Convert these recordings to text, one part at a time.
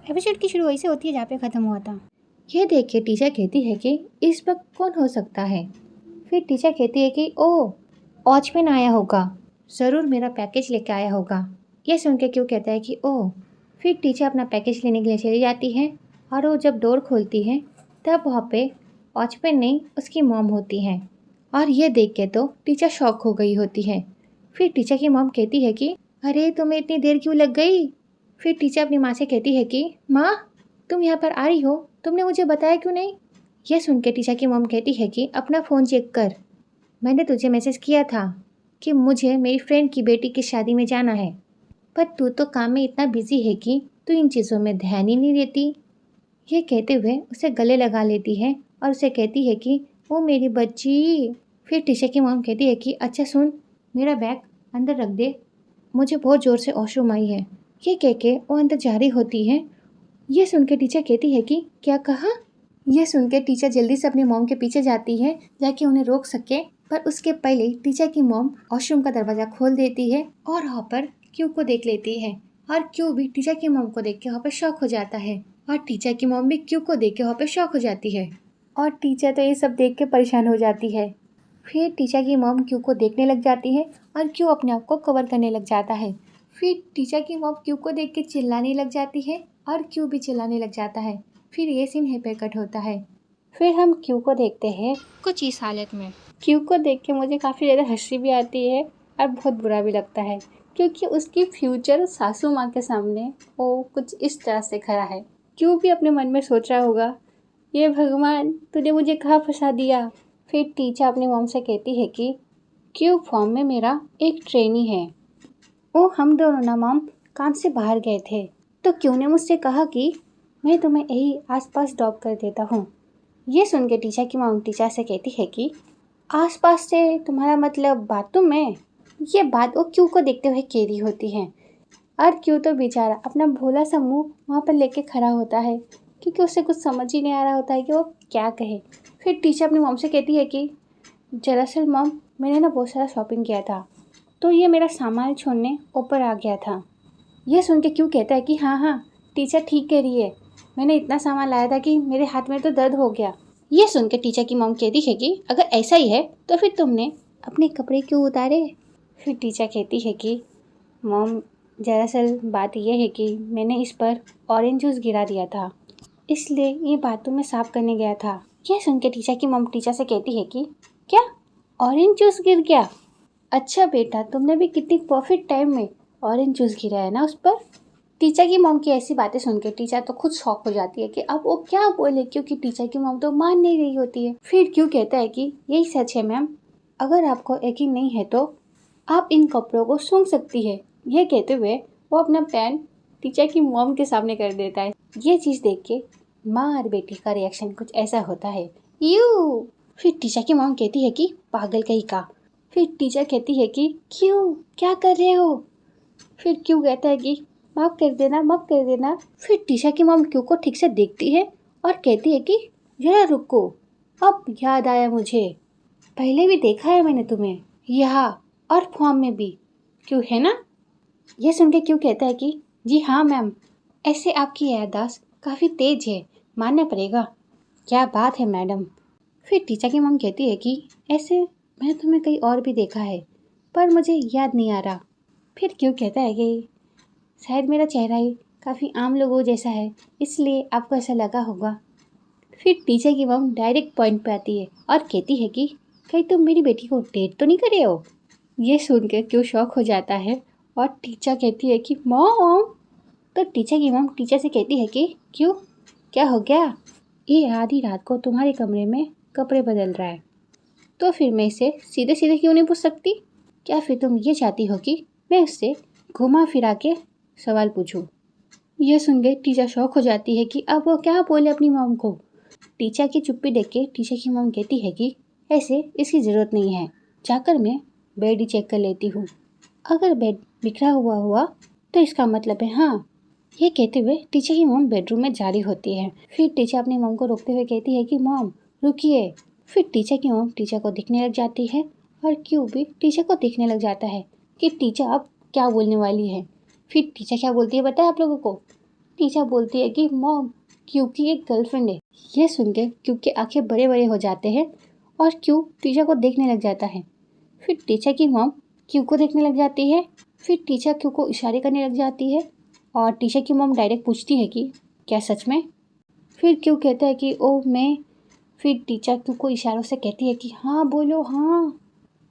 Episode की शुरू वैसे होती है जहाँ पे ख़त्म हुआ था। यह देख के टीचर कहती है कि इस वक्त कौन हो सकता है। फिर टीचर कहती है कि ओह, वॉचमैन आया होगा, ज़रूर मेरा पैकेज लेके आया होगा। यह सुन के क्यों कहता है कि ओह। फिर टीचर अपना पैकेज लेने के लिए चली जाती है और वो जब डोर खोलती है तब वहाँ पे वॉचमैन नहीं उसकी मॉम होती है। और ये देख के तो टीचर शॉक हो गई होती है। फिर टीचर की मॉम कहती है कि अरे तुम्हें इतनी देर क्यों लग गई। फिर टीचर अपनी माँ से कहती है कि माँ, तुम यहाँ पर आ रही हो, तुमने मुझे बताया क्यों नहीं। यह सुन के टीचर की मॉम कहती है कि अपना फ़ोन चेक कर, मैंने तुझे मैसेज किया था कि मुझे मेरी फ्रेंड की बेटी की शादी में जाना है, पर तू तो काम में इतना बिजी है कि तू इन चीज़ों में ध्यान ही नहीं देती। ये कहते हुए उसे गले लगा लेती है और उसे कहती है कि वो मेरी बच्ची। फिर टीचर की मॉम कहती है कि अच्छा सुन, मेरा बैग अंदर रख दे, मुझे बहुत ज़ोर से वॉशरूम आई है। ये कह के वो अंदर जा रही होती है। ये सुन के टीचर कहती है कि क्या कहा। यह सुन के टीचर जल्दी से अपनी मॉम के पीछे जाती है ताकि उन्हें रोक सके, पर उसके पहले टीचर की मॉम वॉशरूम का दरवाज़ा खोल देती है और वहाँ पर क्यू को देख लेती है। और क्यू भी टीचर की मॉम को देख के वहाँ पर शॉक हो जाता है और टीचर की मॉम भी क्यू को देख के वहाँ पर शॉक हो जाती है और टीचर तो ये सब देख के परेशान हो जाती है। फिर टीचर की मॉम क्यू को देखने लग जाती है और क्यू अपने आप को कवर करने लग जाता है। फिर टीचर की मॉम क्यू को देख के चिल्लाने लग जाती है और क्यू भी चिल्लाने लग जाता है। फिर ये सीन है पे कट होता है। फिर हम क्यू को देखते हैं कुछ इस हालत में। क्यू को देख के मुझे काफ़ी ज़्यादा हंसी भी आती है और बहुत बुरा भी लगता है, क्योंकि उसकी फ्यूचर सासू माँ के सामने वो कुछ इस तरह से खड़ा है। क्यू भी अपने मन में सोच रहा होगा, ये भगवान तूने मुझे कहाँ फंसा दिया। फिर टीचर अपनी मॉम से कहती है कि क्यू फॉर्म में मेरा एक ट्रेनी है, वो हम दोनों ना मॉम काम से बाहर गए थे, तो क्यू ने मुझसे कहा कि मैं तुम्हें यही आसपास ड्रॉप कर देता हूँ। ये सुन के टीचर की मॉम टीचर से कहती है कि आसपास से तुम्हारा मतलब बाथरूम में। ये बात वो क्यू को देखते हुए कह रही होती है और क्यू तो बेचारा अपना भोला सा मुँह वहाँ पर लेके खड़ा होता है, क्योंकि उसे कुछ समझ ही नहीं आ रहा होता है कि वो क्या कहे। फिर टीचर अपनी मॉम से कहती है कि दरअसल मॉम, मैंने ना बहुत सारा शॉपिंग किया था, तो ये मेरा सामान छोड़ने ऊपर आ गया था। यह सुन के क्यों कहता है कि हाँ हाँ, टीचर ठीक कह रही है, मैंने इतना सामान लाया था कि मेरे हाथ में तो दर्द हो गया। यह सुन के टीचर की मॉम कहती है कि अगर ऐसा ही है तो फिर तुमने अपने कपड़े क्यों उतारे। फिर टीचर कहती है कि मॉम, दरअसल बात यह है कि मैंने इस पर ऑरेंज जूस गिरा दिया था, इसलिए ये बाथरूम में साफ करने गया था। यह सुन के टीचर की मॉम टीचर से कहती है कि क्या ऑरेंज जूस गिर गया। अच्छा बेटा, तुमने भी कितनी परफेक्ट टाइम में ऑरेंज जूस गिराया ना उस पर। टीचर की मॉम की ऐसी बातें सुन के टीचर तो खुद शॉक हो जाती है कि अब वो क्या बोले, क्योंकि टीचर की मॉम तो मान नहीं रही होती है। फिर क्यों कहता है कि यही सच है मैम, अगर आपको यकीन नहीं है तो आप इन कपड़ों को सूंघ सकती है। यह कहते हुए वो अपना पैन टीचर की मॉम के सामने कर देता है। ये चीज़ देख के माँ और बेटी का रिएक्शन कुछ ऐसा होता है, यू। फिर टीचर की मॉम कहती है कि पागल कहीं का। फिर टीचर कहती है कि क्यों, क्या कर रहे हो। फिर क्यों कहता है कि माफ़ कर देना, माफ़ कर देना। फिर टीचर की मॉम क्यों को ठीक से देखती है और कहती है कि जरा रुको, अब याद आया मुझे, पहले भी देखा है मैंने तुम्हें यहाँ और फॉर्म में भी, क्यों है ना। यह सुन के क्यों कहता है कि जी हाँ मैम, ऐसे आपकी याददाश्त काफ़ी तेज है, मानना पड़ेगा। क्या बात है मैडम। फिर टीचर की मॉम कहती है कि ऐसे मैंने तुम्हें कहीं और भी देखा है, पर मुझे याद नहीं आ रहा। फिर क्यों कहता है कि शायद मेरा चेहरा ही काफ़ी आम लोगों जैसा है, इसलिए आपको ऐसा लगा होगा। फिर टीचर की मॉम डायरेक्ट पॉइंट पे आती है और कहती है कि कहीं तुम मेरी बेटी को डेट तो नहीं करे हो। ये सुन के क्यों शॉक हो जाता है और टीचर कहती है कि मॉम। तो टीचर की मॉम टीचर से कहती है कि क्यों, क्या हो गया। ये आधी रात को तुम्हारे कमरे में कपड़े बदल रहा है, तो फिर मैं इसे सीधे सीधे क्यों नहीं पूछ सकती। क्या फिर तुम ये चाहती हो कि मैं उससे घुमा फिरा के सवाल पूछूं। यह सुन के टीचर शॉक हो जाती है कि अब वो क्या बोले अपनी मॉम को। टीचर की चुप्पी देख के टीचर की मॉम कहती है कि ऐसे इसकी ज़रूरत नहीं है, जाकर मैं बेड ही चेक कर लेती हूँ। अगर बेड बिखरा हुआ तो इसका मतलब है हाँ। ये कहते हुए टीचर की मॉम बेडरूम में जा रही होती है। फिर टीचर अपनी मॉम को रोकते हुए कहती है कि मॉम रुकिए। फिर टीचर की मॉम टीचर को देखने लग जाती है और क्यों भी टीचर को देखने लग जाता है कि टीचर अब क्या बोलने वाली है। फिर टीचर क्या बोलती है बताए आप लोगों को। टीचर बोलती है कि मॉम क्योंकि एक गर्लफ्रेंड है। यह सुन के क्योंकि आंखें बड़े बड़े हो जाते हैं और क्यों टीचर को देखने लग जाता है। फिर टीचर की मॉम क्यों को देखने लग जाती है। फिर टीचर क्यों को इशारे करने लग जाती है और टीचर की मॉम डायरेक्ट पूछती है कि क्या सच में। फिर क्यों कहता है कि ओ मैं। फिर टीचर क्यों को इशारों से कहती है कि हाँ बोलो हाँ।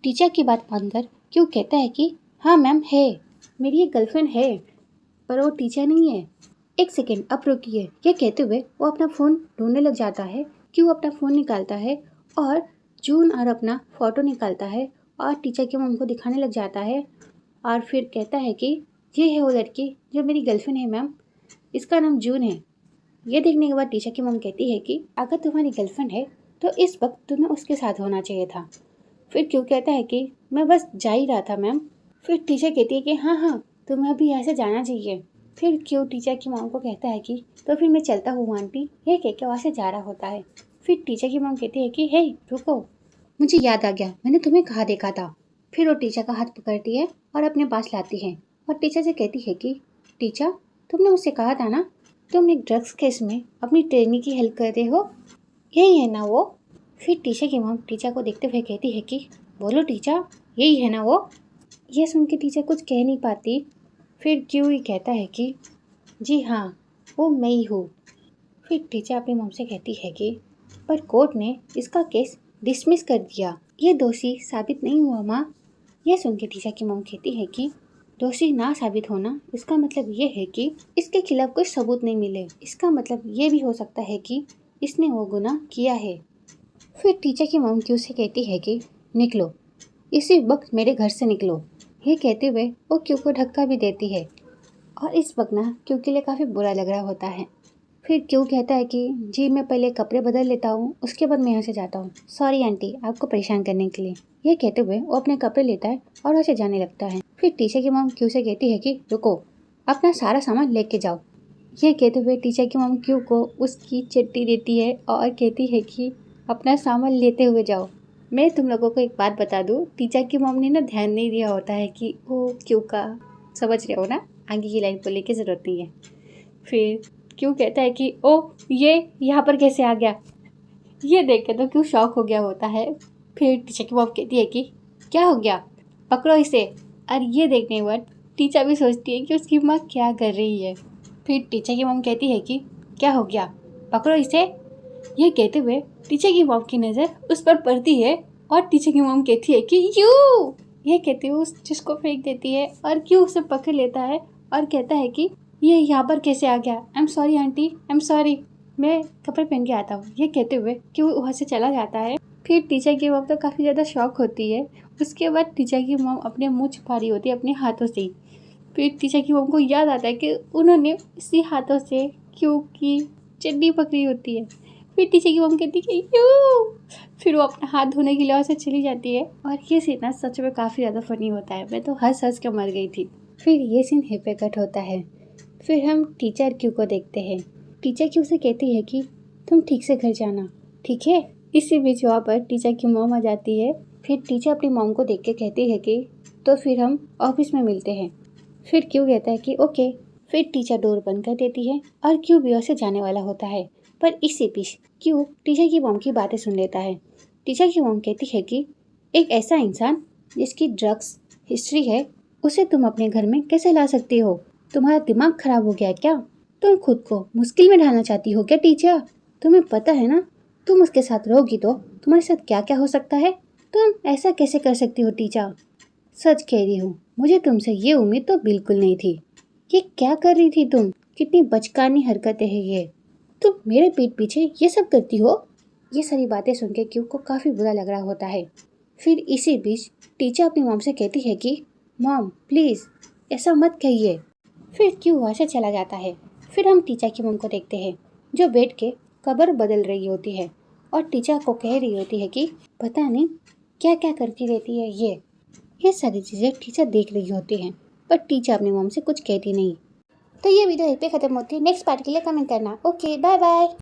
टीचर की बात मानकर क्यों कहता है कि हाँ मैम है, मेरी एक गर्लफ्रेंड है, पर वो टीचर नहीं है। एक सेकेंड अब रुकिए। ये कहते हुए वो अपना फ़ोन ढूंढने लग जाता है। क्यों अपना फ़ोन निकालता है और जून और अपना फ़ोटो निकालता है और टीचर की मॉम को दिखाने लग जाता है और फिर कहता है कि ये है वो लड़की जो मेरी गर्लफ्रेंड है मैम, इसका नाम जून है। ये देखने के बाद टीचर की मॉम कहती है कि अगर तुम्हारी गर्लफ्रेंड है तो इस वक्त तुम्हें उसके साथ होना चाहिए था। फिर क्यों कहता है कि मैं बस जा ही रहा था मैम। फिर टीचर कहती है कि हाँ हाँ तुम्हें अभी यहाँ से जाना चाहिए। फिर क्यों टीचर की मॉम को कहता है कि तो फिर मैं चलता हूँ आंटी, ये कह के वहाँ से जा रहा होता है। फिर टीचर की मॉम कहती है कि हे रुको, मुझे याद आ गया मैंने तुम्हें कहाँ देखा था। फिर वो टीचर का हाथ पकड़ती है और अपने पास लाती है और टीचर से कहती है कि टीचर तुमने मुझसे कहा था ना तुम एक ड्रग्स केस में अपनी ट्रेनी की हेल्प करते हो, यही है ना वो। फिर टीचर की मॉम टीचर को देखते हुए कहती है कि बोलो टीचर यही है ना वो। यह सुन के टीचर कुछ कह नहीं पाती। फिर क्यों ही कहता है कि जी हाँ वो मैं ही हूँ। फिर टीचर अपनी मॉम से कहती है कि पर कोर्ट ने इसका केस डिसमिस कर दिया, ये दोषी साबित नहीं हुआ माँ। यह सुन के टीचर की मॉम कहती है कि दोषी ना साबित होना इसका मतलब ये है कि इसके खिलाफ कोई सबूत नहीं मिले, इसका मतलब ये भी हो सकता है कि इसने वो गुनाह किया है। फिर टीचर की मॉम क्यू से कहती है कि निकलो, इसी वक्त मेरे घर से निकलो। ये कहते हुए वो क्यू को धक्का भी देती है और इस वक्त ना क्यू के लिए काफ़ी बुरा लग रहा होता है। फिर क्यू कहता है कि जी मैं पहले कपड़े बदल लेता हूँ उसके बाद मैं यहाँ से जाता हूँ, सॉरी आंटी आपको परेशान करने के लिए। ये कहते हुए वो अपने कपड़े लेता है और वहाँ से जाने लगता है। फिर टीचर की मॉम क्यू से कहती है कि रुको, अपना सारा सामान लेके जाओ। ये कहते हुए टीचर की मॉम क्यू को उसकी चिट्ठी देती है और कहती है कि अपना सामान लेते हुए जाओ। मैं तुम लोगों को एक बात बता दूँ, टीचर की मॉम ने ना ध्यान नहीं दिया होता है कि वो क्यू का, समझ रहे हो ना, आगे की लाइन बोलने की ज़रूरत नहीं है। फिर क्यों कहता है कि ओ ये यहाँ पर कैसे आ गया। ये देख के तो क्यों शॉक हो गया होता है। फिर टीचर की मॉम कहती है कि क्या हो गया, पकड़ो इसे। और ये देखने के बाद टीचर भी सोचती है कि उसकी माँ क्या कर रही है। फिर टीचर की मॉम कहती है कि क्या हो गया, पकड़ो इसे। ये कहते हुए टीचर की मॉम की नज़र उस पर पड़ती है और टीचर की मॉम कहती है कि यू, ये कहती हुए उस चीज़ को फेंक देती है और क्यों उसे पकड़ लेता है और कहता है कि ये यहाँ पर कैसे आ गया। I am sorry aunty, I am sorry, मैं कपड़े पहन के आता हूँ। ये कहते हुए क्यों वहाँ से चला जाता है। फिर टीचर की मॉम तो काफ़ी ज़्यादा शॉक होती है। उसके बाद टीचर की मॉम अपने मुँह छुपा रही होती है अपने हाथों से। फिर टीचर की मॉम को याद आता है कि उन्होंने इसी हाथों से क्यों की चड्डी पकड़ी होती है। फिर टीचर की मॉम कहती है कि यू, फिर वो अपना हाथ धोने के लिए वहाँ से चली जाती है। और ये सीन ना सच में काफ़ी ज़्यादा फनी होता है, मैं तो हंस के मर गई थी। फिर ये सीन हिप कट होता है। फिर हम टीचर क्यू को देखते हैं। टीचर क्यू से कहती है कि तुम ठीक से घर जाना, ठीक है। इसी बीच वहाँ पर टीचर की मॉम आ जाती है। फिर टीचर अपनी मॉम को देख के कहती है कि तो फिर हम ऑफिस में मिलते हैं। फिर क्यू कहता है कि ओके। फिर टीचर डोर बंद कर देती है और क्यू भी से जाने वाला होता है। पर इसी बीच क्यू टीचर की मॉम की बातें सुन लेता है। टीचर की मॉम कहती है कि एक ऐसा इंसान जिसकी ड्रग्स हिस्ट्री है उसे तुम अपने घर में कैसे ला सकती हो, तुम्हारा दिमाग खराब हो गया क्या, तुम खुद को मुश्किल में डालना चाहती हो क्या टीचर। तुम्हें पता है ना तुम उसके साथ रहोगी तो तुम्हारे साथ क्या क्या हो सकता है, तुम ऐसा कैसे कर सकती हो टीचर। सच कह रही हूँ, मुझे तुमसे ये उम्मीद तो बिल्कुल नहीं थी। ये क्या कर रही थी तुम, कितनी बचकानी हरकतें हैं ये, तुम मेरे पीठ पीछे ये सब करती हो। ये सारी बातें सुन के क्यू को काफ़ी बुरा लग रहा होता है। फिर इसी बीच टीचर अपनी मॉम से कहती है कि मॉम प्लीज़ ऐसा मत कहिए। फिर क्यू वहाँ से चला जाता है। फिर हम टीचर की मॉम को देखते हैं जो बैठ के कबर बदल रही होती है और टीचर को कह रही होती है कि पता नहीं क्या क्या करती रहती है ये सारी चीज़ें टीचर देख रही होती हैं, पर टीचर अपनी मॉम से कुछ कहती नहीं। तो ये वीडियो यहीं पे ख़त्म होती है। नेक्स्ट पार्ट के लिए कमेंट करना। Okay bye bye.